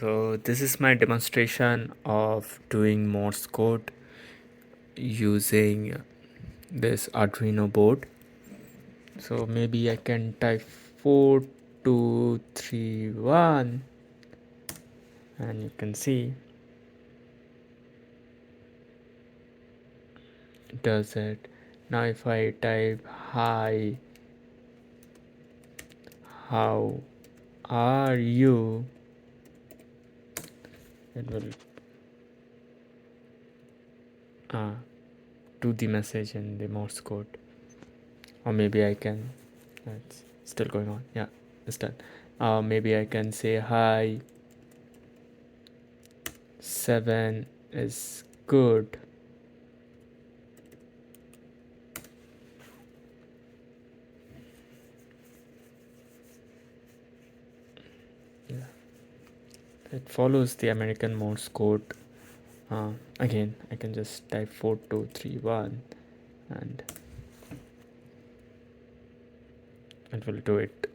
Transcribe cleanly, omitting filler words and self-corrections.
So this is my demonstration of doing Morse code using this Arduino board. So maybe I can type 4231 and you can see it does it. Now if I type hi, how are you, it will uh, do the message in the Morse code. Or maybe I can, it's still going on, yeah, it's done. Maybe I can say hi, 7 is good. Yeah, it follows the American Morse code. Again, I can just type 4231 and it will do it.